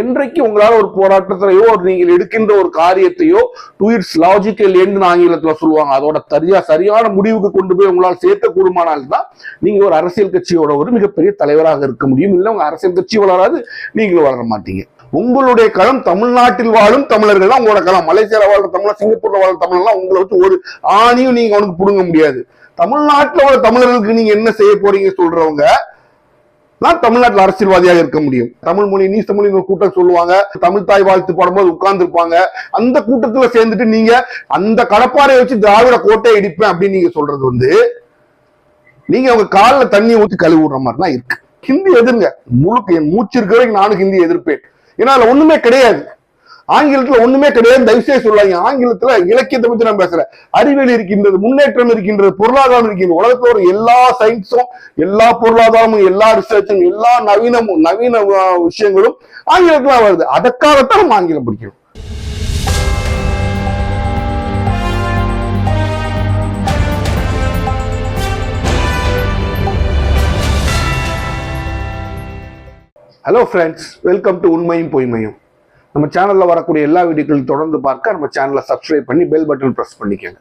என்றைக்கு உங்களால ஒரு போராட்டத்தையோ நீங்கள் எடுக்கின்ற ஒரு காரியத்தையோ டு இட்ஸ் லாஜிக்கல் எண்ட் ஆங்கிலத்துல சொல்லுவாங்க, அதோட சரியான முடிவுக்கு கொண்டு போய் உங்களால் சேர்க்க கூடுமானால்தான் நீங்க ஒரு அரசியல் கட்சியோட ஒரு மிகப்பெரிய தலைவராக இருக்க முடியும். இல்லை உங்க அரசியல் கட்சி வளராது, நீங்களும் வளர மாட்டீங்க. உங்களுடைய களம் தமிழ்நாட்டில் வாழும் தமிழர்கள் தான் உங்களோட களம். மலேசியால வாழ்ற தமிழர், சிங்கப்பூர்ல வாழ்ற தமிழர்லாம் உங்களை வச்சு ஒரு ஆணியும் நீங்க அவனுக்கு புடுங்க முடியாது. தமிழ்நாட்டில் உள்ள தமிழர்களுக்கு நீங்க என்ன செய்ய போறீங்க சொல்றவங்க நான் தமிழ்நாட்டில் அரசியல்வாதியாக இருக்க முடியும். தமிழ் மொழி நீ தமிழ் கூட்டம் சொல்லுவாங்க, தமிழ் தாய் வாழ்த்து பாடும்போது உட்கார்ந்து இருப்பாங்க. அந்த கூட்டத்துல சேர்ந்துட்டு நீங்க அந்த கடப்பாறையை வச்சு திராவிட கோட்டை இடிப்பேன் அப்படின்னு நீங்க சொல்றது நீங்க அவங்க காலில் தண்ணியை ஊற்றி கழுவி விடுற மாதிரி தான் இருக்கு. ஹிந்தி எதிர்ங்க, முழுக்க என் மூச்சு இருக்கிற நானும் ஹிந்தி எதிர்ப்பேன். ஏன்னா அதுல ஒண்ணுமே கிடையாது, ஆங்கிலத்துல ஒண்ணுமே கிடையாது. தயவுசெய்து சொல்லாங்க, ஆங்கிலத்துல இலக்கியத்தை பத்தி நான் பேசுறேன். அறிவியல் இருக்கின்றது, முன்னேற்றம் இருக்கின்றது, பொருளாதாரம் இருக்கின்றது. உலகத்துல ஒரு எல்லா சயின்ஸும், எல்லா பொருளாதாரமும், எல்லா ரிசர்ச்சும், எல்லா நவீன விஷயங்களும் ஆங்கிலத்துல வருது. அதற்காகத்தான் நம்ம ஆங்கிலம் படிக்கணும். ஹலோ ஃப்ரெண்ட்ஸ், வெல்கம் டு உண்மையும் பொய்மையும். நம்ம சேனல்ல வரக்கூடிய எல்லா வீடியோக்களையும் தொடர்ந்து பார்க்க நம்ம சேனலை சப்ஸ்கிரைப் பண்ணி பெல் பட்டன் பிரஸ் பண்ணிக்கோங்க.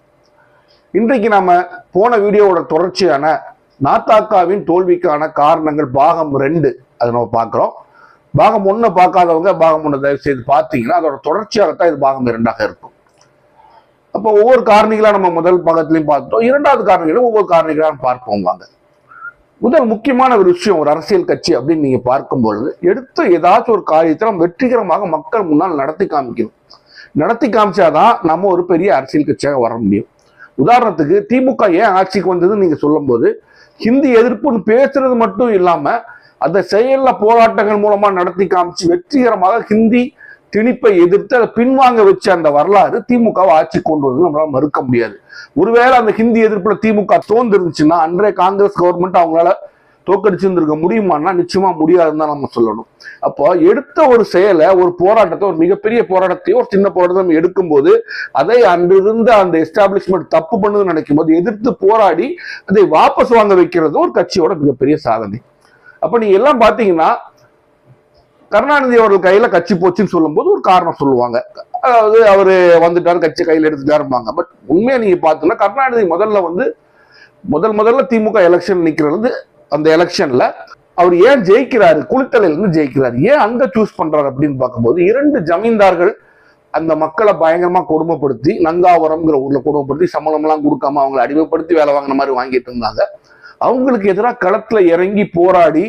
இன்றைக்கு நாம போன வீடியோவோட தொடர்ச்சியான நாத்தாக்காவின் தோல்விக்கான காரணங்கள் பாகம் 2 அதை நம்ம பார்க்கிறோம். பாகம் 1 பார்க்காதவங்க பாகம் 1 தயவு செய்து பார்த்தீங்கன்னா அதோட தொடர்ச்சியாகத்தான் இது பாகம் 2ஆக இருக்கும். அப்போ ஒவ்வொரு காரணிகளா நம்ம முதல் பாகத்திலையும் பார்த்தோம், இரண்டாவது காரணிகளும் ஒவ்வொரு காரணிகளா பார்ப்போம். வாங்க. முதல் முக்கியமான ஒரு விஷயம், ஒரு அரசியல் கட்சி அப்படின்னு நீங்க பார்க்கும்பொழுது எடுத்த ஏதாச்சும் ஒரு காரியத்தை நம்ம வெற்றிகரமாக மக்கள் முன்னால் நடத்தி காமிக்கணும். நடத்தி காமிச்சாதான் நம்ம ஒரு பெரிய அரசியல் கட்சியாக வர முடியும். உதாரணத்துக்கு திமுக ஏன் ஆட்சிக்கு வந்ததுன்னு நீங்க சொல்லும் போது ஹிந்தி எதிர்ப்புன்னு பேசுறது மட்டும் இல்லாம அந்த செயல்ல போராட்டங்கள் மூலமா நடத்தி காமிச்சு வெற்றிகரமாக ஹிந்தி திணிப்பை எதிர்த்து அதை பின்வாங்க வச்ச அந்த வரலாறு திமுகவை ஆட்சி கொண்டு வந்து நம்மளால மறுக்க முடியாது. ஒருவேளை அந்த ஹிந்தி எதிர்ப்புல திமுக தோன்றிருந்துச்சுன்னா அன்றைய காங்கிரஸ் கவர்மெண்ட் அவங்களால தோக்கடிச்சிருந்திருக்க முடியுமான்னா நிச்சயமா முடியாதுன்னு தான் நம்ம சொல்லணும். அப்போ எடுத்த ஒரு செயலை, ஒரு போராட்டத்தை, ஒரு மிகப்பெரிய போராட்டத்தையோ ஒரு சின்ன போராட்டத்தை நம்ம எடுக்கும்போது அதை அன்றிருந்த அந்த எஸ்டாப்ளிஷ்மெண்ட் தப்பு பண்ணுதுன்னு நினைக்கும் போது எதிர்த்து போராடி அதை வாபஸ் வாங்க வைக்கிறது ஒரு கட்சியோட மிகப்பெரிய சாதனை. அப்ப நீங்க எல்லாம் பாத்தீங்கன்னா கருணாநிதி அவர்கள் கையில கட்சி போச்சுன்னு சொல்லும் போது ஒரு காரணம் சொல்லுவாங்க, அதாவது அவரு வந்துட்டாரு கட்சி கையில எடுத்துட்டாருப்பாங்க. பட் உண்மையா நீங்க பார்த்தீங்கன்னா கருணாநிதி முதல்ல திமுக எலெக்ஷன் நிக்கிறது. அந்த எலெக்ஷன்ல அவர் ஏன் ஜெயிக்கிறாரு, குளித்தலையில இருந்து ஜெயிக்கிறாரு, ஏன் அங்க சூஸ் பண்றாரு அப்படின்னு பார்க்கும்போது 2 ஜமீன்தார்கள் அந்த மக்களை பயங்கரமா கொடுமைப்படுத்தி, நங்காவரம்ங்கிற ஊர்ல கொடுமைப்படுத்தி சம்பளம் எல்லாம் கொடுக்காம அவங்களை அடிமைப்படுத்தி வேலை வாங்கின மாதிரி வாங்கிட்டு இருந்தாங்க. அவங்களுக்கு எதிராக களத்துல இறங்கி போராடி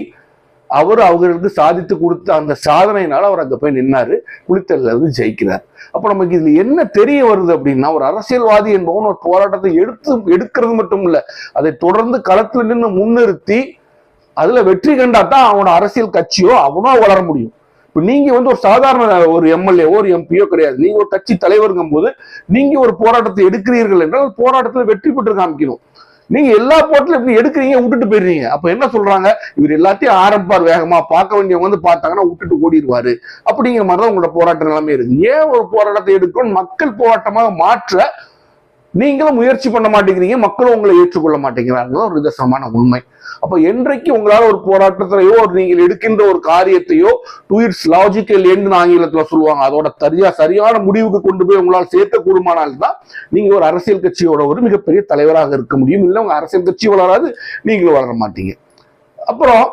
அவர்களுக்கு சாதித்து கொடுத்த அந்த சாதனையினால அவர் அங்க போய் நின்னாரு, குளித்தல்ல இருந்து ஜெயிக்கிறார். அப்ப நமக்கு இதுல என்ன தெரிய வருது அப்படின்னா, ஒரு அரசியல்வாதி என்பவன் ஒரு போராட்டத்தை எடுக்கிறது மட்டும் இல்ல, அதை தொடர்ந்து களத்துல நின்று முன்னிறுத்தி அதுல வெற்றி கண்டாதான் அவனோட அரசியல் கட்சியோ அவனோ வளர முடியும். இப்ப நீங்க ஒரு சாதாரண ஒரு எம்எல்ஏ ஒரு எம்பியோ கிடையாது, நீங்க ஒரு கட்சி தலைவருங்கும் போது நீங்க ஒரு போராட்டத்தை எடுக்கிறீர்கள் என்றால் போராட்டத்துல வெற்றி பெற்று காமிக்கணும். நீங்க எல்லா போட்டிலும் இப்படி எடுக்கிறீங்க, விட்டுட்டு போயிடுறீங்க. அப்ப என்ன சொல்றாங்க, இவர் எல்லாத்தையும் ஆரம்பிப்பார், வேகமா பார்க்க வேண்டியவங்க பார்த்தாங்கன்னா விட்டுட்டு ஓடிடுவாரு அப்படிங்கிற மாதிரிதான் உங்களோட போராட்ட நிலைமை இருக்கு. ஏன் ஒரு போராட்டத்தை எடுக்கணும், மக்கள் போராட்டமாக மாற்ற நீங்களும் முயற்சி பண்ண மாட்டேங்கிறீங்க, மக்களும் உங்களை ஏற்றுக்கொள்ள மாட்டேங்கிறாங்க, ஒரு நிதர்சனமான உண்மை. அப்ப என்றைக்கு உங்களால ஒரு போராட்டத்திலையோ நீங்கள் எடுக்கின்ற ஒரு காரியத்தையோ டு இட்ஸ் லாஜிக்கல் எண்ட் ஆங்கிலத்துல சொல்லுவாங்க, அதோட சரியான முடிவுக்கு கொண்டு போய் உங்களால் சேர்க்க கூடுமானால்தான் நீங்க ஒரு அரசியல் கட்சியோட ஒரு மிகப்பெரிய தலைவராக இருக்க முடியும். இல்லை உங்க அரசியல் கட்சி வளராது, நீங்களும் வளர மாட்டீங்க. அப்புறம்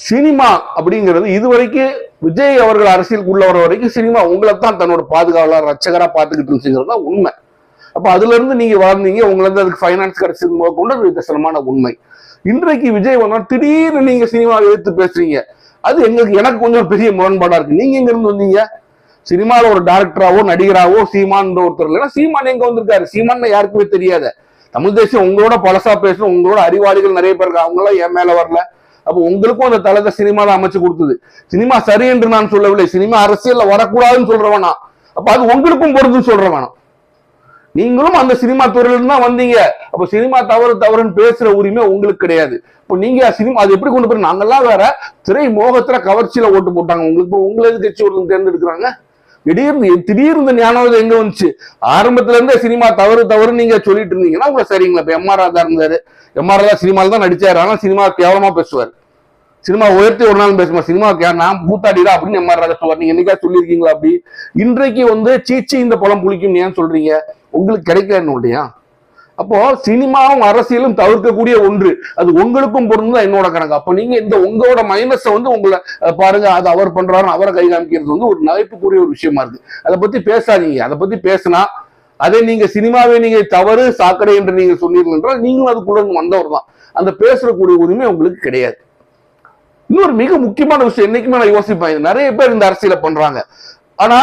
சினிமா அப்படிங்கிறது இதுவரைக்கும் விஜய் அவர்கள் அரசியலுக்கு உள்ள வர வரைக்கும் சினிமா உங்களைத்தான் தன்னோட பாதுகாவலர் ரட்சகரா பார்த்துக்கிட்டு இருந்துச்சுங்கிறது தான் உண்மை. அப்ப அதுல இருந்து நீங்க வாழ்ந்தீங்க, உங்களுக்கு இருந்து அதுக்கு ஃபைனான்ஸ் கிடைச்சது கொண்டு அது நிதர்சனமான உண்மை. இன்றைக்கு விஜய் வந்தா திடீர்னு நீங்க சினிமாவை எடுத்து பேசுறீங்க, அது எனக்கு கொஞ்சம் பெரிய முரண்பாடா இருக்கு. நீங்க எங்க இருந்து வந்தீங்க? சினிமால ஒரு டைரக்டராவோ நடிகராவோ சீமான் ஒருத்தர் இல்லைன்னா சீமான் எங்க வந்திருக்காரு? சீமான் யாருக்குமே தெரியாத தமிழ் தேசியம் உங்களோட பழசா பேசணும், உங்களோட அறிவாளிகள் நிறைய பேர் இருக்கு, அவங்களாம் என் மேல வரல. அப்ப உங்களுக்கும் அந்த தளத்தை சினிமால அமைச்சு கொடுத்தது. சினிமா சரி என்று நான் சொல்லவில்லை, சினிமா அரசியல்ல வரக்கூடாதுன்னு சொல்றவனா, அப்ப அது உங்களுக்கும் பொறுத்துன்னு சொல்றவனா. நீங்களும் அந்த சினிமா துறையிலிருந்து தான் வந்தீங்க. அப்ப சினிமா தவறுன்னு பேசுற உரிமை உங்களுக்கு கிடையாது. இப்போ நீங்க சினிமா அது எப்படி கொண்டு போய், நாங்கெல்லாம் வேற திரை மோகத்துல கவர்ச்சியில ஓட்டு போட்டாங்க, உங்களுக்கு உங்களை கட்சி ஒரு தேர்ந்தெடுக்கிறாங்க. திடீர்னு ஞானம் எங்க வந்துச்சு? ஆரம்பத்துல இருந்தே சினிமா தவறு நீங்க சொல்லிட்டு இருந்தீங்கன்னா உங்களை சரிங்களா? இப்ப எம்ஆர் ராதா இருந்தாரு, எம்ஆர் ராதா சினிமால தான் நடிச்சாரு, ஆனா சினிமா கேவலமா பேசுவார். சினிமா உயர்த்தி ஒரு நாள் பேசுமா, சினிமாவுக்கு யார் நான் கூத்தாடிடா அப்படின்னு எம் ஆர் ராஜா சொல்வார். நீங்க என்னைக்கா சொல்லியிருக்கீங்களா அப்படி? இன்றைக்கு வந்து சீச்சி இந்த பழம் புளிக்கும் ஏன் சொல்றீங்க? உங்களுக்கு கிடைக்கலன்னு இல்லையா? அப்போ சினிமாவும் அரசியலும் தவிர்க்கக்கூடிய ஒன்று, அது உங்களுக்கும் பொருந்துதான் என்னோட கணக்கு. அப்போ நீங்க இந்த உங்களோட மைனஸை வந்து உங்களை பாருங்க, அது அவர் பண்றாரு அவரை கை காமிக்கிறது வந்து ஒரு நகைப்புக்குரிய ஒரு விஷயமா இருக்கு. அதை பத்தி பேசாதீங்க. அதை பத்தி பேசினா அதை நீங்க சினிமாவை நீங்க தவறு சாக்கடை என்று நீங்க சொன்னீர்கள் என்றால் நீங்களும் அதுக்குள்ள வந்தவர் தான். அந்த பேசக்கூடிய உரிமை உங்களுக்கு கிடையாது. இன்னொரு மிக முக்கியமான விஷயம், என்னைக்குமே நான் யோசிப்பேன், நிறைய பேர் இந்த அரசியலை பண்றாங்க. ஆனா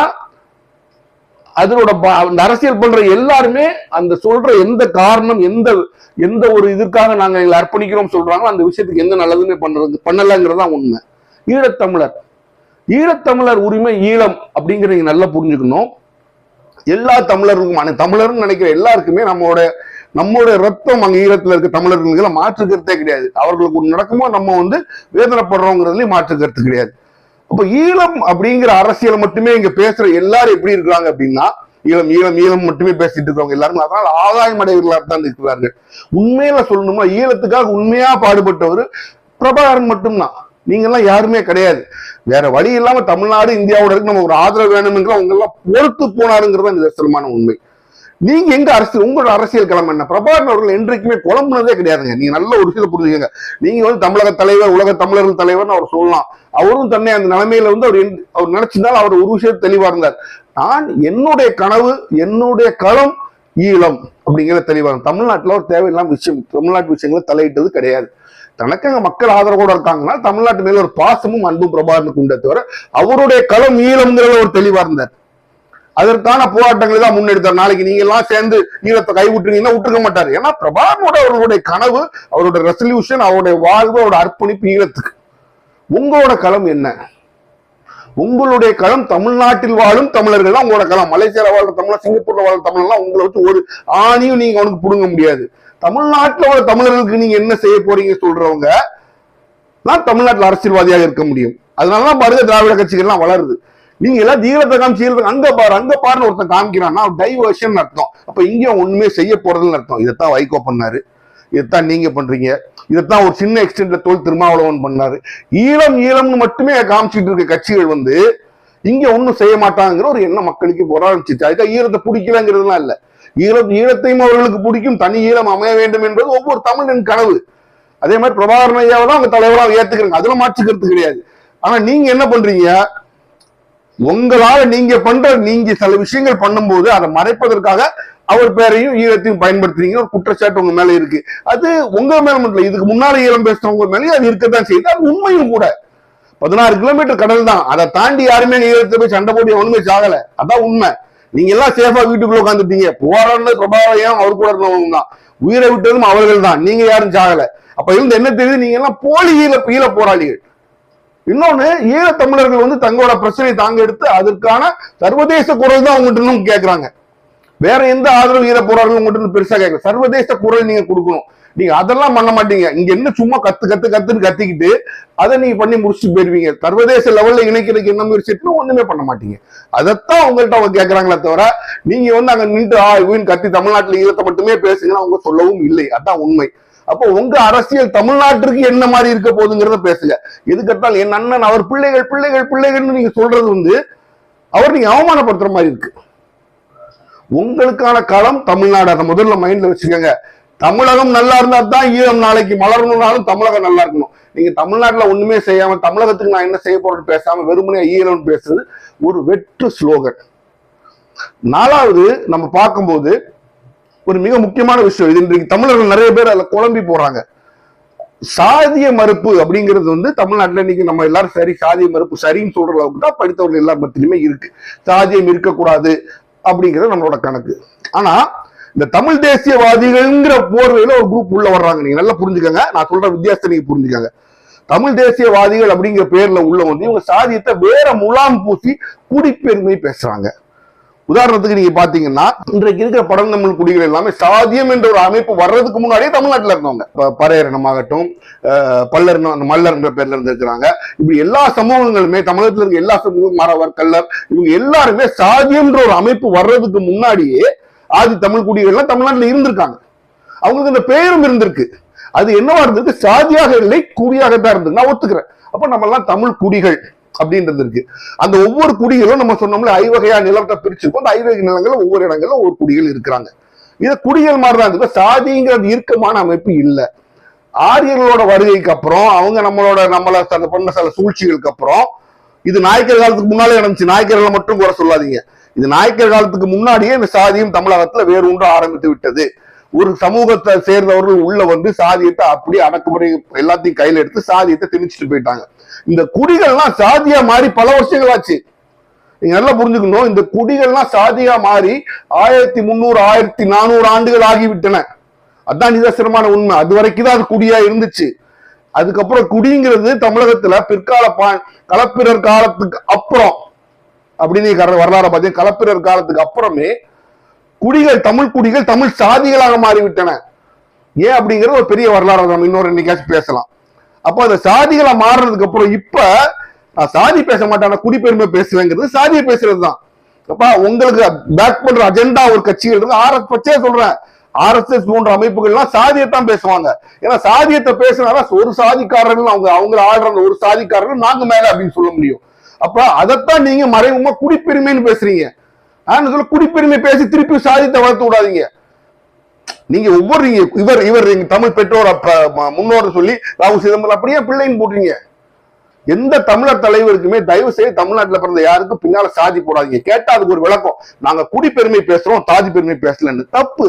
அதனோட அந்த அரசியல் பண்ற எல்லாருமே அந்த சொல்ற எந்த காரணம், எந்த ஒரு இதற்காக நாங்க எங்களை அர்ப்பணிக்கிறோம் சொல்றாங்களோ அந்த விஷயத்துக்கு எந்த நல்லதுமே பண்ணலங்கிறதா உண்மை. ஈழத்தமிழர் உரிமை, ஈழம் அப்படிங்கிற நீங்க நல்லா புரிஞ்சுக்கணும். எல்லா தமிழர்களுக்கும், தமிழர்னு நினைக்கிற எல்லாருக்குமே நம்மளோட ரத்தம் அங்க ஈழத்துல இருக்க தமிழர்களுக்கு மாற்று கருத்தே கிடையாது. அவர்களுக்கு ஒரு நடக்குமோ நம்ம வந்து வேதனைப்படுறோங்கிறதுலயும் மாற்று கருத்து கிடையாது. அப்ப ஈழம் அப்படிங்கிற அரசியல் மட்டுமே இங்க பேசுற எல்லாரும் எப்படி இருக்கிறாங்க அப்படின்னா, ஈழம் ஈழம் ஈழம் மட்டுமே பேசிட்டு இருக்கவங்க எல்லாருமே அதனால ஆதாயம் அடைவர்களாக தான் இருக்கிறார்கள். உண்மையில சொல்லணும்னா ஈழத்துக்காக உண்மையா பாடுபட்டவர் பிரபாகரன் மட்டும்தான். நீங்க எல்லாம் யாருமே கிடையாது. வேற வழி இல்லாம தமிழ்நாடு இந்தியாவோட இருக்கு, நம்ம ஒரு ஆதரவு வேணும்ங்கிற அவங்க எல்லாம் பொறுத்து போனாருங்கிறது நிதர்சனமான உண்மை. நீங்க எங்க அரசியல், உங்களோட அரசியல் களம் என்ன? பிரபாகரன் அவர்கள் என்றைக்குமே குழம்புனதே கிடையாதுங்க. நீங்க நல்ல ஒரு விஷயத்தை புரிஞ்சுக்கங்க. நீங்க வந்து தமிழக தலைவர், உலக தமிழர்கள் தலைவர்னு அவர் சொல்லலாம். அவரும் தன்னை அந்த நிலைமையில வந்து அவர் நினைச்சிருந்தாலும் அவர் ஒரு விஷயம் தெளிவா இருந்தார். நான் என்னுடைய கனவு, என்னுடைய களம் ஈழம் அப்படிங்கிற தெளிவா. தமிழ்நாட்டுல ஒரு தேவையில்லாம விஷயம், தமிழ்நாட்டு விஷயங்களை தலையிட்டது கிடையாது. தனக்கு அங்க மக்கள் ஆதரவோட இருக்காங்கன்னா தமிழ்நாட்டு மேல ஒரு பாசமும் அன்பும் பிரபாகரனுக்கு உண்டே தவிர அவருடைய களம் ஈழம்ங்கிறத ஒரு தெளிவா இருந்தார். அதற்கான போராட்டங்களை தான் முன்னெடுத்தார். நாளைக்கு நீங்க எல்லாம் சேர்ந்து ஈழத்தை கைவிட்டுறீங்கன்னா விட்டுருக்க மாட்டாரு. ஏன்னா பிரபாகரனோட அவர்களுடைய கனவு, அவருடைய ரெசல்யூஷன், அவருடைய வாழ்வு, அவருடைய அர்ப்பணிப்பு ஈழத்துக்கு. உங்களோட களம் என்ன? உங்களுடைய களம் தமிழ்நாட்டில் வாழும் தமிழர்கள் தான் உங்களோட களம். மலேசியால வாழ்ற தமிழர், சிங்கப்பூர்ல வாழ்ற தமிழர்லாம் உங்களை வச்சு ஒரு ஆணியும் நீங்க அவனுக்கு புடுங்க முடியாது. தமிழ்நாட்டில் உள்ள தமிழர்களுக்கு நீங்க என்ன செய்ய போறீங்க சொல்றவங்க தான் தமிழ்நாட்டில் அரசியல்வாதியாக இருக்க முடியும். அதனாலதான் பாருங்க திராவிட கட்சிகள் எல்லாம் வளருது. நீங்க எல்லாம் ஈழத்தை காமிச்சு அங்க பாருன்னு ஒருத்தன் காமிக்கிறான்னா டைவர்ஷன் அர்த்தம். அப்ப இங்க ஒண்ணுமே செய்ய போறதுன்னு அர்த்தம். இதைத்தான் வைகோ பண்ணாரு, இதைத்தான் நீங்க பண்றீங்க, இதைத்தான் ஒரு சின்ன எக்ஸ்டென்ட்ல தோல் திருமாவளவன் பண்ணாரு. ஈழம் ஈழம்னு மட்டுமே காமிச்சிட்டு இருக்க கட்சிகள் வந்து இங்க ஒண்ணும் செய்ய மாட்டாங்கிற ஒரு எண்ணம் மக்களுக்கு போராடிச்சு. அதுக்காக ஈழத்தை பிடிக்கலங்கிறதுலாம் இல்ல. ஈழத்தையும் அவர்களுக்கு பிடிக்கும், தனி ஈழம் அமைய வேண்டும் என்பது ஒவ்வொரு தமிழனின் கனவு. அதே மாதிரி பிரபாகரன் ஐயாவை தான் அவங்க தலைவராக ஏத்துக்கிறாங்க, அதுல மாற்றுக்கிறது கிடையாது. ஆனா நீங்க என்ன பண்றீங்க? உங்களால நீங்க சில விஷயங்கள் பண்ணும்போது அதை மறைப்பதற்காக அவர் பேரையும் ஈழத்தையும் பயன்படுத்துறீங்க. ஒரு குற்றச்சாட்டு உங்க மேல இருக்கு. அது உங்க மேல மட்டும் இதுக்கு முன்னால ஈழம் பேசுறவங்க மேலேயும் அது இருக்கத்தான் செய்யுது. அது உண்மையும் கூட. 16 கிலோமீட்டர் கடல் தான், அதை தாண்டி யாருமே ஈழத்தை போய் சண்டை போட்டு ஒண்ணுமே சாகல. அதான் உண்மை. நீங்க எல்லாம் சேஃபா வீட்டுக்குள்ள உட்காந்துட்டீங்க. போராடின பிரபாகரன் அவர் கூட இருந்தவங்க தான், உயிரை விட்டதும் அவர்கள் தான், நீங்க யாரும் சாகல. அப்ப இருந்து என்ன தெரியுது? நீங்க எல்லாம் போலி ஈழ போராளிகள். இன்னொன்னு, ஈழ தமிழர்கள் வந்து தங்களோட பிரச்சனை தாங்க எடுத்து அதற்கான சர்வதேச குரல் தான் அவங்ககிட்ட கேட்கிறாங்க. வேற எந்த ஆதரவு ஈழ போராளிகள் உங்ககிட்ட பெருசா கேட்கல. சர்வதேச குரல் நீங்க கொடுக்கணும். நீங்க அதெல்லாம் பண்ண மாட்டீங்க. இங்க என்ன சும்மா கத்துன்னு கத்திக்கிட்டு அதை நீங்க பண்ணி முடிச்சுட்டு போயிருவீங்க. சர்வதேச லெவல்ல இணைக்கிறதுக்கு என்ன முயற்சி ஒண்ணுமே பண்ண மாட்டீங்க. அதைத்தான் உங்கள்கிட்ட அவங்க கேட்கறாங்களே தவிர நீங்க வந்து அங்க நின்று கத்தி தமிழ்நாட்டுல ஈழத்தை மட்டுமே பேசுங்கன்னா அவங்க சொல்லவும் இல்லை. அதான் உண்மை. அப்போ உங்க அரசியல் தமிழ்நாட்டிற்கு என்ன மாதிரி இருக்க போகுதுங்கிறத பேசுங்க. எதுக்கத்தால் என் அண்ணன் அவர் பிள்ளைகள் பிள்ளைகள் பிள்ளைகள்னு நீங்க சொல்றது வந்து அவர் நீங்க அவமானப்படுத்துற மாதிரி இருக்கு. உங்களுக்கான களம் தமிழ்நாடு. அதை முதல்ல மைண்ட்ல வச்சுக்கோங்க. தமிழகம் நல்லா இருந்தா தான் ஈழம் நாளைக்கு மலரணும்னாலும் தமிழகம் நல்லா இருக்கணும். நீங்க தமிழ்நாட்டுல ஒண்ணுமே செய்யாம தமிழகத்துக்கு நான் என்ன செய்ய போறேன்னு பேசாம வெறுமனையா ஈழம் பேசுறது ஒரு வெற்று ஸ்லோகன். 4வது நம்ம பார்க்கும்போது ஒரு மிக முக்கியமான விஷயம், இது இன்றைக்கு தமிழர்கள் நிறைய பேர் அதுல குழம்பி போறாங்க. சாதிய மறுப்பு அப்படிங்கிறது வந்து தமிழ்நாட்டுல இன்னைக்கு நம்ம எல்லாரும் சரி, சாதிய மறுப்பு சரின்னு சொல்ற அளவுக்கு தான் படித்தவர்கள் எல்லா பத்திலுமே இருக்கு. சாதியம் இருக்கக்கூடாது அப்படிங்கிறது நம்மளோட கணக்கு. ஆனா இந்த தமிழ் தேசியவாதிகள்ங்கிற போர்வையில ஒரு குரூப் உள்ள வர்றாங்க. நீங்க நல்லா புரிஞ்சுக்கங்க, நான் சொல்ற வித்தியாசத்தை நீங்க புரிஞ்சுக்கங்க. தமிழ் தேசியவாதிகள் அப்படிங்கிற பேர்ல உள்ள வந்து இவங்க சாதியத்தை வேற முலாம் பூசி குடிப்பெருமை பேசுறாங்க. உதாரணத்துக்கு நீங்க பாத்தீங்கன்னா இன்றைக்கு இருக்கிற பழந்தமிழ் குடிகள் எல்லாமே சாதியம் என்ற ஒரு அமைப்பு வர்றதுக்கு முன்னாடியே தமிழ்நாட்டில் இருந்தவங்க. பறையரணமாகட்டும், பல்லர், மல்லர் என்ற பேர்ல இருந்து இருக்கிறாங்க. இப்படி எல்லா சமூகங்களுமே தமிழகத்தில் இருக்க எல்லா சமூகம், மறவர், கல்லர், இவங்க எல்லாருமே சாதியம்ன்ற ஒரு அமைப்பு வர்றதுக்கு முன்னாடியே ஆதி தமிழ் குடிகள்லாம் தமிழ்நாட்டில் இருந்திருக்காங்க. அவங்களுக்கு இந்த பெயரும் இருந்திருக்கு. அது என்னவா இருந்தது? சாதியாக இல்லை, குடியாகத்தான் இருந்தது. நான் ஒத்துக்கிறேன். அப்ப நம்ம எல்லாம் தமிழ் குடிகள் அப்படின்றது இருக்கு. அந்த ஒவ்வொரு குடிகளும் நம்ம சொன்னோம்ல ஐவகையா நிலத்தை பிரிச்சிருக்கோம். அந்த ஐவகை நிலங்கள்ல ஒவ்வொரு இடங்கள்ல ஒவ்வொரு குடிகள் இருக்கிறாங்க. இது குடிகள் மாதிரிதான் இருக்கு. சாதிங்கிறது இறுக்கமான அமைப்பு இல்லை. ஆரியர்களோட வருகைக்கு அப்புறம் அவங்க நம்மள பண்ண சில சூழ்ச்சிகளுக்கு அப்புறம், இது நாயக்கர் காலத்துக்கு முன்னாலே நடந்துச்சு. நாயக்கர்களை மட்டும் கூட சொல்லாதீங்க. இது நாயக்கர் காலத்துக்கு முன்னாடியே இந்த சாதியும் தமிழகத்துல வேறு ஒன்று ஆரம்பித்து விட்டது. ஒரு சமூகத்தை சேர்ந்தவர்கள் உள்ள வந்து சாதியத்தை அப்படியே அடக்குமுறை எல்லாத்தையும் கையில எடுத்து சாதியத்தை திணிச்சுட்டு போயிட்டாங்க. இந்த குடிகள்லாம் சாதியா மாறி பல வருஷங்கள் ஆச்சு. நீங்க நல்லா புரிஞ்சுக்கணும். இந்த குடிகள்லாம் சாதியா மாறி 1300 1400 ஆண்டுகள் ஆகிவிட்டன. அதான் நிதர்சனமான உண்மை. அது வரைக்கும் தான் அது குடியா இருந்துச்சு. அதுக்கப்புறம் குடிங்கிறது தமிழகத்துல பிற்கால களப்பிரர் காலத்துக்கு அப்புறம் அப்படின்னு வரலாறு பார்த்தீங்கன்னா, களப்பிரர் காலத்துக்கு அப்புறமே குடிகள் தமிழ் குடிகள் தமிழ் சாதிகளாக மாறிவிட்டன. ஏன் அப்படிங்கிறது ஒரு பெரிய வரலாறு நம்ம இன்னொரு என்னைக்காச்சும் பேசலாம். அப்போ அந்த சாதிகளா மாறுறதுக்கு அப்புறம் இப்ப நான் சாதி பேச மாட்டேன், குடிப்பெருமை பேசுவேங்கிறது சாதியை பேசுறது தான். அப்ப உங்களுக்கு பேக் பண்ற அஜெண்டா ஒரு கட்சிகள் இருக்கு. பச்சையா சொல்றேன், RSS போன்ற அமைப்புகள்லாம் சாதியத்தான் பேசுவாங்க. ஏன்னா சாதியத்தை பேசினாதான் ஒரு சாதிக்காரர்கள் அவங்க ஆடுற ஒரு சாதிக்காரர்கள் நாங்க மேல அப்படின்னு சொல்ல முடியும். அப்ப அதைத்தான் நீங்க மறைமுகமா குடிப்பெருமைன்னு பேசுறீங்க. குடிப்பெருமை பேசி திருப்பி சாதியத்தை வளர்த்து விடாதீங்க. நீங்க ஒவ்வொரு இவர் எங்க தமிழ் பெற்றோர் முன்னோர் சொல்லி ராகு சிதம்பரம் அப்படியே பிள்ளைன்னு போடுறீங்க. எந்த தமிழர் தலைவருக்குமே தயவு செய்து தமிழ்நாட்டில் பிறந்த யாருக்கும் பின்னால சாதி போடாதீங்க. கேட்டா அதுக்கு ஒரு விளக்கம், நாங்க குடிப்பெருமை பேசுறோம் சாதி பெருமை பேசலன்னு. தப்பு.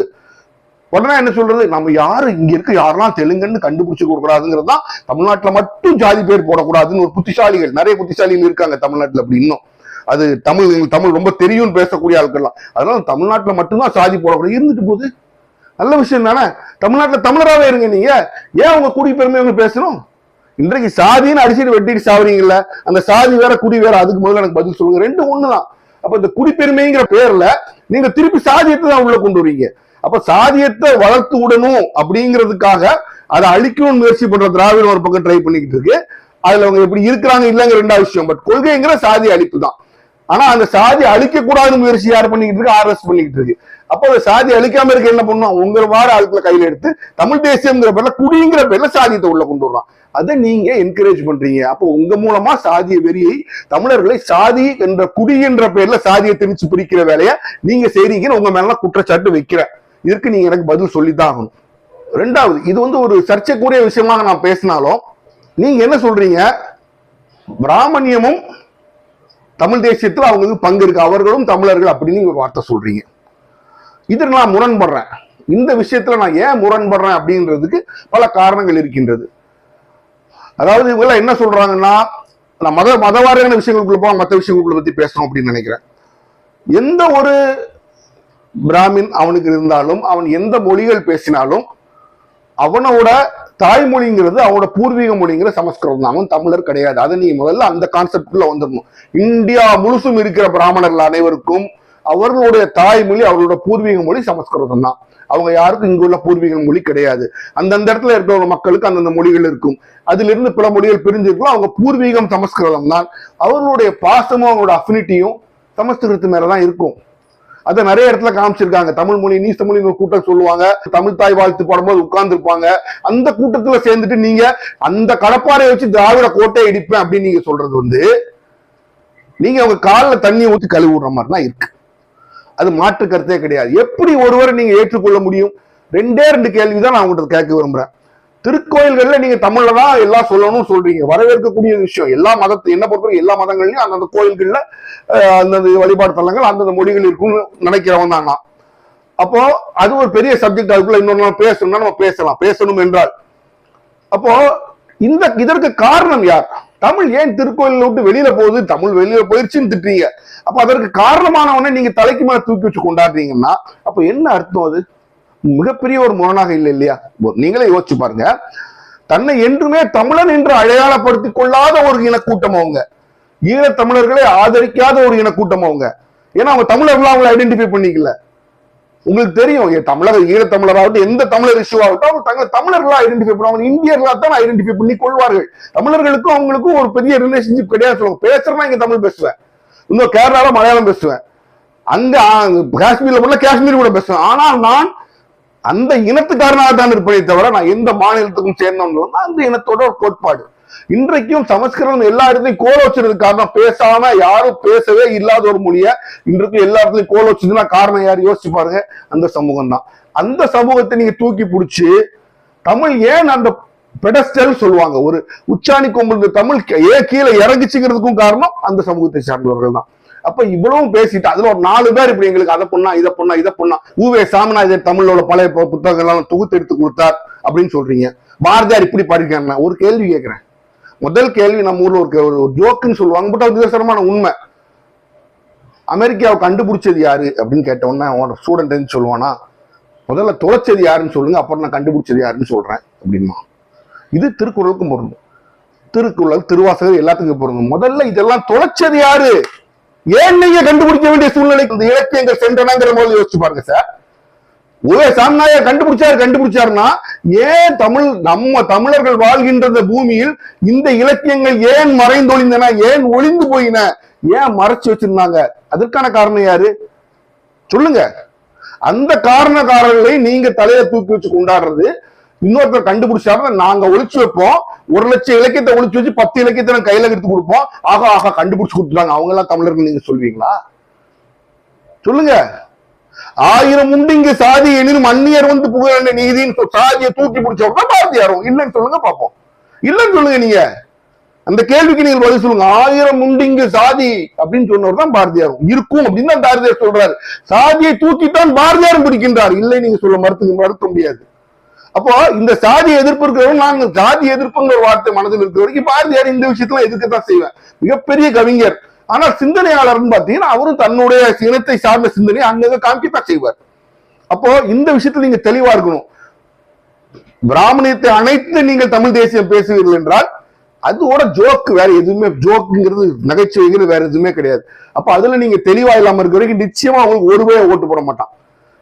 உடனே என்ன சொல்றது, நம்ம யாரு இங்க இருக்க யாரெல்லாம் தெலுங்குன்னு கண்டுபிடிச்சு கொடுக்கூடாதுங்கிறது தான். தமிழ்நாட்டுல மட்டும் ஜாதி பேர் போடக்கூடாதுன்னு ஒரு புத்திசாலிகள், நிறைய புத்திசாலிகள் இருக்காங்க தமிழ்நாட்டுல. அப்படி இன்னும் அது தமிழ் ரொம்ப தெரியும்னு பேசக்கூடிய ஆட்கள்லாம். அதனால தமிழ்நாட்டுல மட்டும்தான் சாதி போடக்கூடாது. இருந்துட்டு போகுது, நல்ல விஷயம் தானே. தமிழ்நாட்டுல தமிழராகவே இருங்க. நீங்க ஏன் உங்க குடிப்பெருமை பேசணும்? இன்றைக்கு சாதின்னு அடிச்சுட்டு வெட்டிட்டு சாவறீங்கல்ல, அந்த சாதி வேற குடி வேற. அதுக்கு முதல்ல எனக்கு பதில் சொல்லுங்க. ரெண்டு ஒண்ணுதான். அப்ப இந்த குடிப்பெருமைங்கிற பேர்ல நீங்க திருப்பி சாதியத்தை தான் உள்ள கொண்டு வரீங்க. அப்ப சாதியத்தை வளர்த்து விடணும் அப்படிங்கிறதுக்காக அதை அழிக்கணும்னு முயற்சி பண்ற திராவிடம் ஒரு பக்கம் ட்ரை பண்ணிக்கிட்டு இருக்கு. அதுல அவங்க எப்படி இருக்கிறாங்க இல்லைங்க ரெண்டாவது விஷயம். பட் கொள்கைங்கிற சாதி அழிப்பு தான். ஆனா அந்த சாதி அழிக்க கூடாதுன்னு முயற்சி யார் பண்ணிக்கிட்டு இருக்கு? RS பண்ணிக்கிட்டு இருக்கு. அப்போ அந்த சாதி அழிக்காம இருக்க என்ன பண்ணுவோம்? உங்க வார ஆட்களை கையில எடுத்து தமிழ் தேசியம்ங்கிற பேர்ல குடிங்கிற பேர்ல சாதியத்தை உள்ள கொண்டு வரலாம். அதை நீங்க என்கரேஜ் பண்றீங்க. அப்போ உங்க மூலமா சாதிய வெறியை, தமிழர்களை சாதி என்ற குடி என்ற பேர்ல சாதியை திணிச்சு பிரிக்கிற வேலையை நீங்க செய்றீங்கன்னு உங்க மேல குற்றச்சாட்டு வைக்கிற. இதற்கு நீங்க எனக்கு பதில் சொல்லித்தான் ஆகணும். ரெண்டாவது, இது ஒரு சர்ச்சைக்குரிய விஷயமாக நான் பேசினாலும் நீங்க என்ன சொல்றீங்க? பிராமணியமும் தமிழ் தேசியத்தில் அவங்களுக்கு பங்கு இருக்கு, அவர்களும் தமிழர்கள் அப்படின்னு ஒரு வார்த்தை சொல்றீங்க. இதில் நான் முரண்படுறேன். இந்த விஷயத்துல நான் ஏன் முரண்படுறேன் அப்படின்றதுக்கு பல காரணங்கள் இருக்கின்றது. அதாவது இவங்க என்ன சொல்றாங்கன்னா, நான் மதவாரியான விஷயங்களுக்குள்ள போக மற்ற விஷயங்களுக்குள்ள பத்தி பேசணும் அப்படின்னு நினைக்கிறேன். எந்த ஒரு பிராமின் அவனுக்கு இருந்தாலும், அவன் எந்த மொழிகள் பேசினாலும் அவனோட தாய்மொழிங்கிறது அவனோட பூர்வீக மொழிங்கிற சமஸ்கிருதம் தான். அவன் தமிழர் கிடையாது. அதை நீ முதல்ல அந்த கான்செப்ட்ல வந்துடணும். இந்தியா முழுசும் இருக்கிற பிராமணர்கள் அனைவருக்கும் அவர்களுடைய தாய்மொழி, அவர்களோட பூர்வீக மொழி சமஸ்கிருதம் தான். அவங்க யாருக்கும் இங்குள்ள பூர்வீக மொழி கிடையாது. அந்தந்த இடத்துல இருக்கிற மக்களுக்கு அந்தந்த மொழிகள் இருக்கும். அதுல இருந்து பிற மொழிகள் பிரிஞ்சிருக்கலாம். அவங்க பூர்வீகம் சமஸ்கிருதம் தான். அவர்களுடைய பாசமும் அவங்களோட அஃபினிட்டியும் சமஸ்கிருதத்து மேலதான் இருக்கும். அதை நிறைய இடத்துல காமிச்சிருக்காங்க. தமிழ் மொழி நீச மொழி கூட்டம் சொல்லுவாங்க. தமிழ் தாய் வாழ்த்து பாடும்போது உட்கார்ந்து இருப்பாங்க. அந்த கூட்டத்துல சேர்ந்துட்டு நீங்க அந்த கடப்பாறையை வச்சு திராவிட கோட்டை இடிப்பேன் அப்படின்னு நீங்க சொல்றது நீங்க அவங்க காலில் தண்ணி ஊற்றி கழுவி விடுற மாதிரி தான் இருக்கு. அது மாற்று கருத்தே கிடையாது. எப்படி ஒருவரை நீங்க ஏற்றுக்கொள்ள முடியும்? ரெண்டு கேள்விதான் நான் உங்கள்கிட்ட கேட்க விரும்புறேன். திருக்கோயில்கள்ல நீங்க தமிழ்ல தான் எல்லாம் சொல்லணும்னு சொல்றீங்க, வரவேற்கக்கூடிய விஷயம். எல்லா மதத்தை என்ன பொறுத்தவரை எல்லா மதங்கள்லயும் அந்தந்த கோயில்கள்ல அந்தந்த வழிபாடு தலங்கள் அந்தந்த மொழிகள் இருக்கும்னு நினைக்கிறவன் தான் நான். அப்போ அது ஒரு பெரிய சப்ஜெக்ட். அதுக்குள்ள இன்னொரு நாள் பேசணும்னா நம்ம பேசலாம், பேசணும் என்றால். அப்போ இதற்கு காரணம் யார்? தமிழ் ஏன் திருக்கோயில விட்டு வெளியில போகுது, தமிழ் வெளியில போயிருச்சுன்னு திட்டுறீங்க. அப்ப அதற்கு காரணமானவனை நீங்க தலைக்கு மேல தூக்கி வச்சு கொண்டாடுறீங்கன்னா அப்ப என்ன அர்த்தம்? அது மிகப்பெரிய ஒரு முரணாக இல்லை இல்லையா? நீங்களே யோசிச்சு பாருங்க. தன்னை என்றுமே தமிழன் என்று அடையாளப்படுத்திக் கொள்ளாத ஒரு இனக்கூட்டம் அவங்க, ஈழத்தமிழர்களை ஆதரிக்காத ஒரு இனக்கூட்டம் அவங்க. ஏன்னா அவங்க தமிழர்களா அவங்களை ஐடென்டிஃபை பண்ணிக்கல. உங்களுக்கு தெரியும், தமிழர் ஈழத்தமிழராகட்டும் எந்த தமிழர் இஷ்யூ ஆகட்டும் அவங்க தங்களை தமிழர்களா ஐடென்டிஃபை பண்ணுவாங்க, இந்தியர்களா தான் ஐடென்டிஃபை பண்ணி கொள்வார்கள். தமிழர்களுக்கும் அவங்களுக்கும் ஒரு பெரிய ரிலேஷன்ஷிப் கிடையாது. சொல்லுவாங்க பேசுறேன்னா இங்க தமிழ் பேசுவேன், இன்னும் கேரளால மலையாளம் பேசுவேன், அங்க காஷ்மீர்ல கூட காஷ்மீர் கூட பேசுவேன். ஆனால் நான் அந்த இனத்துக்காரனாக தான் இருப்பதை தவிர நான் எந்த மாநிலத்துக்கும் சேர்ந்தவங்க அந்த இனத்தோட ஒரு கோட்பாடு. இன்றைக்கும் சமஸ்கிருதம் எல்லா இடத்துலையும் கோல வச்சிருக்க காரணம், பேசாம யாரும் பேசவே இல்லாத ஒரு மொழிய இன்றைக்கும் எல்லா இடத்துலையும் கோல வச்சதுன்னா காரணம் யார் யோசிச்சு பாருங்க, அந்த சமூகம் தான். அந்த சமூகத்தை நீங்க தூக்கி பிடிச்சி தமிழ் ஏன் அந்த பெடஸ்டல் சொல்லுவாங்க, ஒரு உச்சாணி கொம்பு தமிழ் ஏன் கீழே இறங்கிச்சுங்கிறதுக்கும் காரணம் அந்த சமூகத்தை சார்ந்தவர்கள் தான். அப்ப இவ்வளவும் பேசிட்டு அதுல ஒரு 4 பேர் இப்படி எங்களுக்கு அதை பொண்ணா இதை பொண்ணா ஊவே சாமிநாதர் தமிழோட பழைய புத்தகங்கள் எல்லாம் தொகுத்து எடுத்து கொடுத்தார் அப்படின்னு சொல்றீங்க. பாரதியார் இப்படி படிக்கிறாங்க. ஒரு கேள்வி கேட்கிறேன். முதல் கேள்வி, நம்ம ஊர்ல ஒரு ஜோக்குன்னு சொல்லுவாங்க, பட் அது விவசாயமான உண்மை. அமெரிக்காவை கண்டுபிடிச்சது யாரு அப்படின்னு கேட்டோன்னா அவனோட ஸ்டூடெண்ட் சொல்லுவானா, முதல்ல தொலைச்சது யாருன்னு சொல்லுங்க, அப்புறம் நான் கண்டுபிடிச்சது யாருன்னு சொல்றேன் அப்படின்னா. இது திருக்குறளுக்கும் பொருந்தும், திருக்குறள் திருவாசகர் எல்லாத்துக்கும் பொருந்தும். முதல்ல இதெல்லாம் தொலைச்சது யாரு, ஏன் நீங்க கண்டுபிடிக்க வேண்டிய சூழ்நிலைக்கு இந்த இலக்கியங்கள் சென்றனாங்கிற போது யோசிச்சு பாருங்க சார். ஒரே சாமிநாயர் கண்டுபிடிச்சாருன்னா ஏன் நம்ம தமிழர்கள் வாழ்கின்ற பூமியில் இந்த இலக்கியங்கள் ஏன் மறைந்தொழிந்தன, ஏன் ஒளிந்து போயின, ஏன் மறைச்சு வச்சிருந்தாங்க? அதற்கான காரணம் யாரு சொல்லுங்க. அந்த காரணக்காரர்களை நீங்க தலையை தூக்கி வச்சு கொண்டாடுறது. இன்னொருத்தர் கண்டுபிடிச்சாரு நாங்க ஒழிச்சு வைப்போம், 1,00,000 இலக்கியத்தை ஒழிச்சு வச்சு 10 இலக்கியத்தை நான் கையில எடுத்து கொடுப்போம், ஆகா கண்டுபிடிச்சு கொடுத்துட்டாங்க, அவங்க எல்லாம் தமிழர்கள் நீங்க சொல்வீங்களா? சொல்லுங்க. 1000 உண்டு இங்க சாதி எனினும் அந்நியர் வந்து புகழ் நீதின்னு சாதியை தூக்கி பிடிச்சவங்க பாரதியாரும். இல்லைன்னு சொல்லுங்க பாப்போம். இல்லைன்னு சொல்லுங்க. நீங்க அந்த கேள்விக்கு நீங்க பதில் சொல்லுங்க. 1000 உண்டு இங்கு சாதி அப்படின்னு சொன்னவர் தான் பாரதியாரும். இருக்கும் அப்படின்னு தான் பாரதியார் சொல்றாரு. சாதியை தூக்கித்தான் பாரதியாரும் பிடிக்கின்றார். இல்லை நீங்க சொல்ல மறுக்க முடியாது. அப்போ இந்த சாதி எதிர்ப்பு இருக்கிறவங்க, நாங்க சாதி எதிர்ப்புங்கிற வார்த்தை மனதில் இருக்கிற வரைக்கும் பாரதியார் இந்த விஷயத்துல எதிர்க்கத்தான் செய்வேன். மிகப்பெரிய கவிஞர். ஆனா சிந்தனையாளர்னு பாத்தீங்கன்னா அவரும் தன்னுடைய இனத்தை சார்ந்த சிந்தனையை அங்க காமிக்கத்தான் செய்வார். அப்போ இந்த விஷயத்துல நீங்க தெளிவா இருக்கணும். பிராமணியத்தை அனைத்து நீங்கள் தமிழ் தேசியம் பேசுவீர்கள் என்றால் அதோட ஜோக்கு, வேற எதுவுமே ஜோக்குங்கிறது நகைச்சுவைங்கிறது வேற எதுவுமே கிடையாது. அப்ப அதுல நீங்க தெளிவா இல்லாம இருக்க வரைக்கும் நிச்சயமா அவங்களுக்கு ஒரு பேர் ஓட்டு போட மாட்டான்.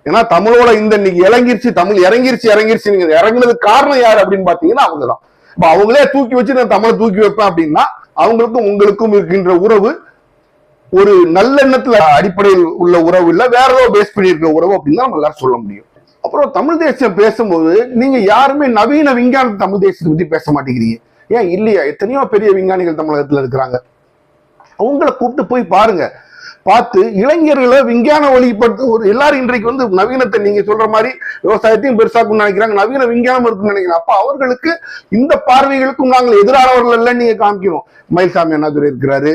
ஏன்னா தமிழோட இந்த இன்னைக்கு இறங்கிருச்சு, தமிழ் இறங்கிருச்சு நீங்க இறங்குனதுக்கு காரணம் யாரு அப்படின்னு பாத்தீங்கன்னா அவங்கதான். அப்ப அவங்களே தூக்கி வச்சு நான் தமிழை தூக்கி வைப்பேன் அப்படின்னா அவங்களுக்கும் உங்களுக்கும் இருக்கின்ற உறவு ஒரு நல்லெண்ணத்துல அடிப்படையில் உள்ள உறவு இல்ல, வேற ஏதோ பேஸ் பண்ணி இருக்கிற உறவு அப்படின்னு நம்ம எல்லாரும் சொல்ல முடியும். அப்புறம் தமிழ் தேசியம் பேசும்போது நீங்க யாருமே நவீன விஞ்ஞான தமிழ் தேசியத்தை பத்தி பேச மாட்டேங்கிறீங்க. ஏன் இல்லையா? எத்தனையோ பெரிய விஞ்ஞானிகள் தமிழகத்துல இருக்கிறாங்க. அவங்கள கூப்பிட்டு போய் பாருங்க. பார்த்து இளைஞர்களை விஞ்ஞான வழிபடுத்த ஒரு எல்லாரும் இன்றைக்கு வந்து நவீனத்தை நீங்க சொல்ற மாதிரி விவசாயத்தையும் பெருசாக்கும் நினைக்கிறாங்க, நவீன விஞ்ஞானம் இருக்குன்னு நினைக்கிறாங்க. அப்ப அவர்களுக்கு இந்த பார்வைகளுக்கும் நாங்கள் எதிரானவர்கள் இல்லைன்னு நீங்க காமிக்கணும். மயில்சாமி அண்ணாதுரை இருக்கிறாரு,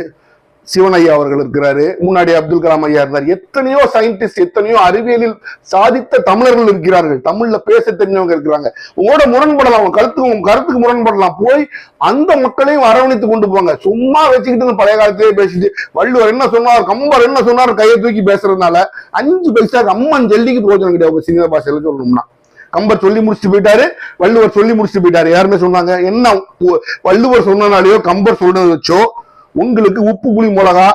சிவனையா அவர்கள் இருக்கிறாரு, முன்னாடி அப்துல் கலாம் ஐயா இருந்தார். எத்தனையோ சயின்டிஸ்ட், எத்தனையோ அறிவியலில் சாதித்த தமிழர்கள் இருக்கிறார்கள். தமிழ்ல பேச தெரிஞ்சவங்க இருக்கிறாங்க. உங்களோட முரண்படலாம், கருத்துக்கு முரண்படலாம். போய் அந்த மக்களையும் அரவணைத்து கொண்டு போங்க. சும்மா வச்சுக்கிட்டு பழைய காலத்திலேயே பேசிட்டு வள்ளுவர் என்ன சொன்னார், கம்பர் என்ன சொன்னார் கையை தூக்கி பேசுறதுனால 5 பைசா அம்மன் ஜல்லிக்கு பிரோஜனம் கிடையாது. சிங்கள பாஷையில சொல்லணும்னா கம்பர் சொல்லி முடிச்சுட்டு போயிட்டாரு, வள்ளுவர் சொல்லி முடிச்சுட்டு போயிட்டாரு. யாருமே சொன்னாங்க என்ன வள்ளுவர் சொன்னனாலேயோ கம்பர் சொல்றது வச்சோ உங்களுக்கு உப்பு புளி மிளகா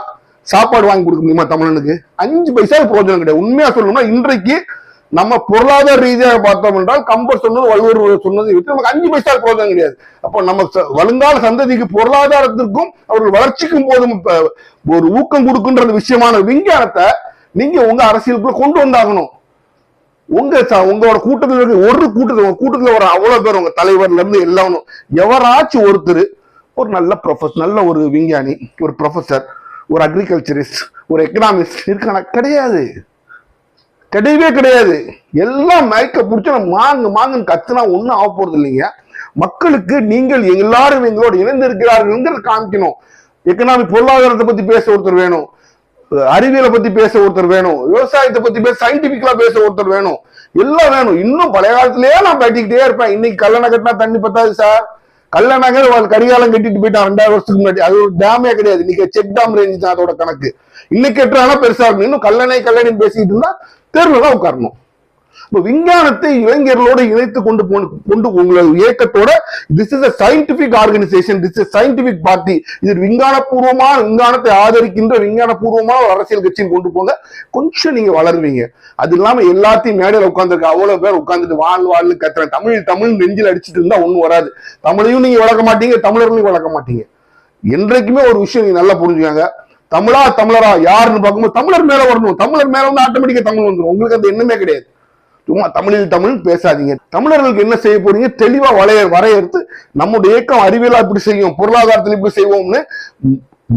சாப்பாடு வாங்கி கொடுக்க முடியுமா தமிழனுக்கு? 5 பைசா பிரோஜனம் கிடையாது. உண்மையா சொல்லணும்னா இன்றைக்கு நம்ம பொருளாதார ரீதியாக பார்த்தோம் என்றால் கம்பர் சொன்னது வள்ளுவர் சொன்னது நமக்கு 5 பைசா பிரோஜனம் கிடையாது. அப்போ நம்ம வருங்கால சந்ததிக்கு பொருளாதாரத்திற்கும் அவர்கள் வளர்ச்சிக்கும் போதும் ஒரு ஊக்கம் கொடுக்கின்ற விஷயமான விஞ்ஞானத்தை நீங்க உங்க அரசியலுக்குள்ள கொண்டு வந்தாகணும். உங்களோட கூட்டத்தில் கூட்டத்துல ஒரு அவ்வளவு பேர் உங்க தலைவர்ல இருந்து எல்லாரும் எவராச்சும் ஒருத்தர் ஒரு நல்ல ஒரு விஞ்ஞானி, ஒரு ப்ரொஃபசர், ஒரு அக்ரிகல்ச்சரிஸ்ட், ஒரு எக்கனாமிஸ்ட் இருக்கான? கிடையவே கிடையாது. எல்லாம் மயக்க பிடிச்ச மாங்குன்னு கத்துனா ஒண்ணும் ஆக போறது இல்லைங்க. மக்களுக்கு நீங்கள் எல்லாரும் எங்களோட இணைந்து இருக்கிறார்கள் காமிக்கணும். எக்கனாமிக் பொருளாதாரத்தை பத்தி பேச ஒருத்தர் வேணும், அறிவியலை பத்தி பேச ஒருத்தர் வேணும், விவசாயத்தை பத்தி பேச சயின்டிபிக்கலா பேச ஒருத்தர் வேணும், எல்லாம் வேணும். இன்னும் பழைய காலத்திலேயே நான் பேட்டிக்கிட்டே இருப்பேன். இன்னைக்கு கல்லணை கட்டினா தண்ணி பத்தாது சார். கல்லணை கரிகாலம் கட்டிட்டு போயிட்டான் 2000 வருஷத்துக்கு முன்னாடி. அது ஒரு டேமே கிடையாது. இன்னைக்கு செக் டேம் ரேஞ்சு தான் அதோட கணக்கு. இன்னைக்கு கட்டுறாங்கன்னா பெருசா இருக்கும். இன்னும் கல்லணைன்னு பேசிட்டு இருந்தா தேர்வுல தான் உட்காரணும். இப்போ விஞ்ஞானத்தை இளைஞர்களோடு இணைத்து கொண்டு உங்களோட இயக்கத்தோட this is a scientific organization, this is a scientific party. இது விஞ்ஞானத்தை ஆதரிக்கின்ற விஞ்ஞானபூர்வமான அரசியல் கட்சின்னு கொண்டு போங்க. கொஞ்சம் நீங்க வளருவீங்க. அது இல்லாம எல்லாத்தையும் மேடையில உட்காந்துருக்க அவ்வளவு பேர் உட்காந்துட்டு வாழ்னு கத்துறேன் தமிழ் நெஞ்சில் அடிச்சுட்டு இருந்தா ஒண்ணும் வராது. தமிழையும் நீங்க வளர்க்க மாட்டீங்க, தமிழர்களையும் வளர்க்க மாட்டீங்க. என்றைக்குமே ஒரு விஷயம் நீங்க நல்லா புரிஞ்சுக்காங்க. தமிழரா யாருன்னு பார்க்கும்போது தமிழர் மேல வரணும். தமிழர் மேல வந்து ஆட்டோமேட்டிக்கா தமிழ் வந்துடும். உங்களுக்கு அந்த எண்ணமே கிடையாது. சும்மா தமிழ் பேசாதீங்க. தமிழர்களுக்கு என்ன செய்ய போறீங்க தெளிவா வரையறுத்து நம்முடைய இயக்கம் அறிவியலா இப்படி செய்யும், பொருளாதாரத்தில் இப்படி செய்வோம்னு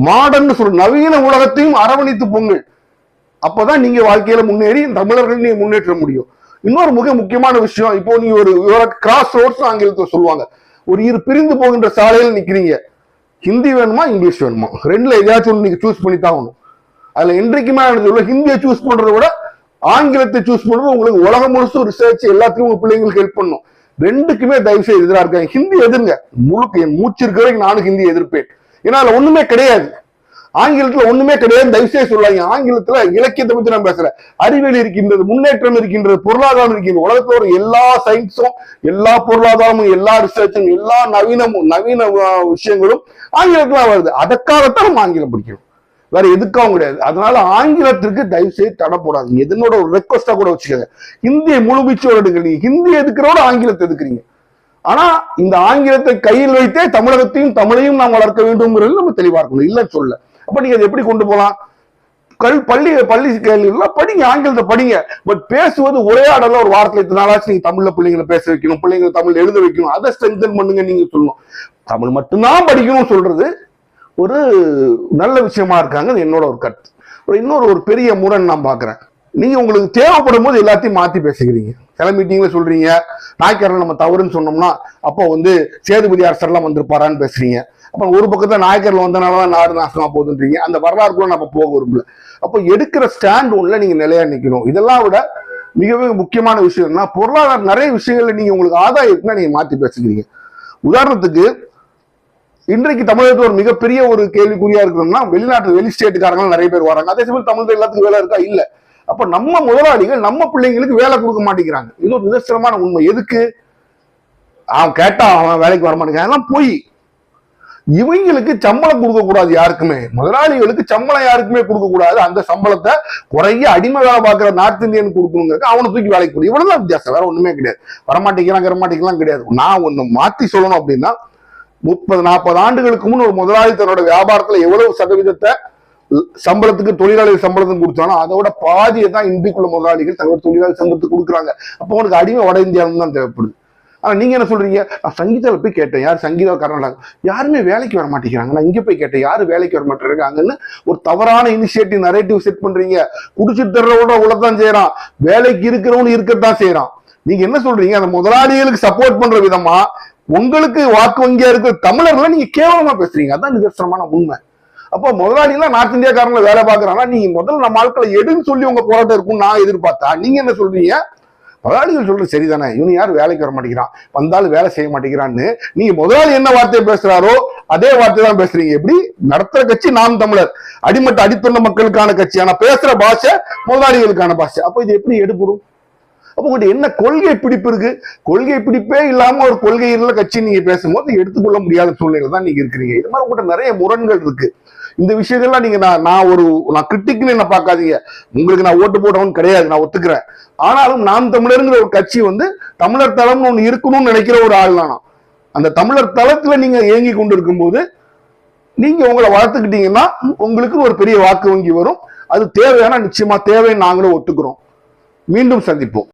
மாடர்ன் சொல்ற நவீன உலகத்தையும் அரவணைத்து பொங்கல். அப்பதான் நீங்க வாழ்க்கையில முன்னேறி தமிழர்கள் நீங்க முன்னேற்ற முடியும். இன்னொரு மிக முக்கியமான விஷயம், இப்போ நீங்க ஒரு கிராஸ் ரோட்ஸ் ஆங்கிலத்தில் சொல்லுவாங்க, ஒரு இரு பிரிந்து போகின்ற சாலையில் நிக்கிறீங்க, ஹிந்தி வேணுமா இங்கிலீஷ் வேணுமா, ரெண்டுல ஏதாச்சும் ஒன்று நீங்க சூஸ் பண்ணி தான் ஆகணும். அதுல என்றைக்குமே ஹிந்தியை சூஸ் பண்றதை விட ஆங்கிலத்தை சூஸ் பண்றது உங்களுக்கு உலகம் முழுசும் ரிசர்ச் எல்லாத்தையும் உங்க பிள்ளைங்களுக்கு ஹெல்ப் பண்ணும். ரெண்டுக்குமே தயவு செய்து எதிராக இருக்காங்க. ஹிந்தி எதிர்ங்க, முழுக்க என் மூச்சு இருக்கிற வரைக்கும் நானும் ஹிந்தி எதிர்ப்பேன். ஏன்னா அதுல ஒண்ணுமே கிடையாது, ஆங்கிலத்துல ஒண்ணுமே கிடையாது. தயவு செய்து சொல்லாங்க. ஆங்கிலத்துல இலக்கியத்தை பத்தி நான் பேசுறேன், அறிவியல் இருக்கின்றது, முன்னேற்றம் இருக்கின்றது, பொருளாதாரம் இருக்கின்றது. உலகத்துல ஒரு எல்லா சயின்ஸும், எல்லா பொருளாதாரமும், எல்லா ரிசர்ச்சும், எல்லா நவீன விஷயங்களும் ஆங்கிலத்துல வருது. அதற்காகத்தான் நம்ம ஆங்கிலம் படிக்கணும், வேற எதுக்காகவும் கிடையாது. அதனால ஆங்கிலத்திற்கு தயவு செய்து தடை போடாதீங்க. இதனோட ஒரு ரெக்வஸ்டா கூட வச்சுக்கோங்க. ஹிந்தியை முழுவீச்சோட எடுங்க. நீங்க ஹிந்தி எதுக்குறோட ஆங்கிலத்தை எதுக்குறீங்க. ஆனா இந்த ஆங்கிலத்தை கையில் வைத்தே தமிழகத்தையும் தமிழையும் நாம் வளர்க்க வேண்டும்ங்கிறது நம்ம தெளிவா இருக்கணும், இல்லைன்னு சொல்ல. அப்ப நீங்க அதை எப்படி கொண்டு போகலாம்? பள்ளி கேள்விலாம் படிங்க, ஆங்கிலத்தை படிங்க. பட் பேசுவது உரையாடல ஒரு வாரத்துல இத்தனை நாளாச்சு நீங்க தமிழ்ல பிள்ளைங்களை பேச வைக்கணும், பிள்ளைங்களை தமிழ் எழுத வைக்கணும், அதை ஸ்ட்ரென்தன் பண்ணுங்க. நீங்க சொல்லணும் தமிழ் மட்டும்தான் படிக்கணும் சொல்றது ஒரு நல்ல விஷயமா இருக்காங்க. என்னோட ஒரு கருத்து. இன்னொரு ஒரு பெரிய முரண் நான் பாக்குறேன். நீங்க உங்களுக்கு தேவைப்படும் போது எல்லாத்தையும் மாத்தி பேசுகிறீங்க. சில மீட்டிங்ல சொல்றீங்க நாயக்கர்கள் நம்ம தவறுன்னு சொன்னோம்னா அப்போ சேதுபதி அரசர்லாம் வந்திருப்பாரான்னு பேசுறீங்க. அப்ப ஒரு பக்கத்துல நாயக்கர்கள் வந்தனாலதான் நாடு நாசமா போகுதுன்றீங்க. அந்த வரலாறுக்குள்ள நம்ம போக விரும்பல. அப்போ எடுக்கிற ஸ்டாண்ட் ஒன்றுல நீங்க நிலையா நிக்கணும். இதெல்லாம் விட மிகவே முக்கியமான விஷயம்னா பொருளாதார நிறைய விஷயங்கள்ல நீங்க உங்களுக்கு ஆதாயம் இருக்குன்னா நீங்க மாத்தி பேசுகிறீங்க. உதாரணத்துக்கு இன்றைக்கு தமிழகத்துல ஒரு மிகப்பெரிய ஒரு கேள்விக்குறியா இருக்கணும்னா வெளி ஸ்டேட்டுக்காரங்க நிறைய பேர் வராங்க. அதே சமயம் தமிழ்ல எல்லாத்துக்கும் வேலை இருக்கா? இல்ல. அப்ப நம்ம முதலாளிகள் நம்ம பிள்ளைங்களுக்கு வேலை கொடுக்க மாட்டேங்கிறாங்க. இது ஒரு நிதர்சனமான உண்மை. எதுக்கு? அவன் கேட்டா அவன் வேலைக்கு வர மாட்டேங்கிறான், போய் இவங்களுக்கு சம்பளம் கொடுக்க கூடாது. யாருக்குமே முதலாளிகளுக்கு சம்பளம் யாருக்குமே கொடுக்க கூடாது. அந்த சம்பளத்தை குறைய அடிமை வேலை பார்க்கிற நார்த் இந்தியன் கொடுக்கணுங்க, அவனை தூக்கி வேலைக்கு போடும். இவ்வளவுதான் வித்தியாசம், வேற ஒண்ணுமே கிடையாது. வரமாட்டேங்கிறான் கிடையாது. நான் ஒண்ணு மாத்தி சொல்லணும் அப்படின்னா 30-40 ஆண்டுகளுக்கு முன் ஒரு முதலாளி தன்னோட வியாபாரத்துல எவ்வளவு சதவீதத்தை சம்பளத்துக்கு தொழிலாளர் சம்பளத்துக்கு கொடுத்தாலும் அதோட பாதியை தான் இன்றைக்குள்ள முதலாளிகள் தன்னோட தொழிலாளர் சம்பளத்துக்கு கொடுக்குறாங்க. அப்போ உனக்கு அடிமை வட இந்தியாவிலும் தான் தேவைப்படுது. ஆனா நீங்க என்ன சொல்றீங்க? நான் சங்கீதாவில் போய் கேட்டேன், யார் சங்கீதா கர்நாடகா யாருமே வேலைக்கு வர மாட்டேங்கிறாங்க. நான் இங்க போய் கேட்டேன், யாரு வேலைக்கு வர மாட்டேங்கிறாங்கன்னு ஒரு தவறான இனிஷியேட்டிவ் நரேட்டிவ் செட் பண்றீங்க. குடிச்சிட்டு தர்றவோட உள்ளதான் செய்யறான், வேலைக்கு இருக்கிறவனு இருக்கத்தான் செய்யறான். நீங்க என்ன சொல்றீங்க? அந்த முதலாளிகளுக்கு சப்போர்ட் பண்ற விதமா உங்களுக்கு வாக்கு வங்கியா இருக்கிற தமிழர்களை நீங்க கேவலமா பேசுறீங்க. அதான் நிதர்சனமான உண்மை. அப்போ முதலாளி எல்லாம் நார்த் இந்தியாக்காரங்களை வேலை பார்க்கறாங்கன்னா நீங்க முதல்ல நம்ம ஆட்களை எடுன்னு சொல்லி உங்க போராட்டம் இருக்கும்னு நான் எதிர்பார்த்தா நீங்க என்ன சொல்றீங்க? முதலாளிகள் சொல்றது சரிதானே, இவனு யாரும் வேலைக்கு வர மாட்டேங்கிறான், வந்தாலும் வேலை செய்ய மாட்டேங்கிறான்னு நீங்க முதலாளி என்ன வார்த்தையை பேசுறாரோ அதே வார்த்தை தான் பேசுறீங்க. எப்படி நடத்துற கட்சி நாம் தமிழர், அடிமட்ட அடித்தொண்ட மக்களுக்கான கட்சி, ஆனா பேசுற பாஷை முதலாளிகளுக்கான பாஷை. அப்ப இது எப்படி எடுபடும்? அப்ப உங்கள்கிட்ட என்ன கொள்கை பிடிப்பு இருக்கு? கொள்கை பிடிப்பே இல்லாம ஒரு கொள்கையில கட்சி நீங்க பேசும்போது எடுத்துக்கொள்ள முடியாத சூழ்நிலை தான் நீங்க இருக்கிறீங்க. இது மாதிரி உங்கள்கிட்ட நிறைய முரண்கள் இருக்கு. இந்த விஷயங்கள்லாம் நீங்க நான் கிரிட்டிக்னு என்ன பார்க்காதீங்க. உங்களுக்கு நான் ஓட்டு போட்டவன் கிடையாது, நான் ஒத்துக்கிறேன். ஆனாலும் நாம் தமிழருங்கிற ஒரு கட்சி தமிழர் தளம்னு ஒண்ணு இருக்கணும்னு நினைக்கிற ஒரு ஆள் தானா. அந்த தமிழர் தளத்துல நீங்க இயங்கி கொண்டு இருக்கும் போது நீங்க உங்களை வளர்த்துக்கிட்டீங்கன்னா உங்களுக்கு ஒரு பெரிய வாக்கு வங்கி வரும். அது தேவையான நிச்சயமா தேவைன்னு நாங்களும் ஒத்துக்கிறோம். மீண்டும் சந்திப்போம்.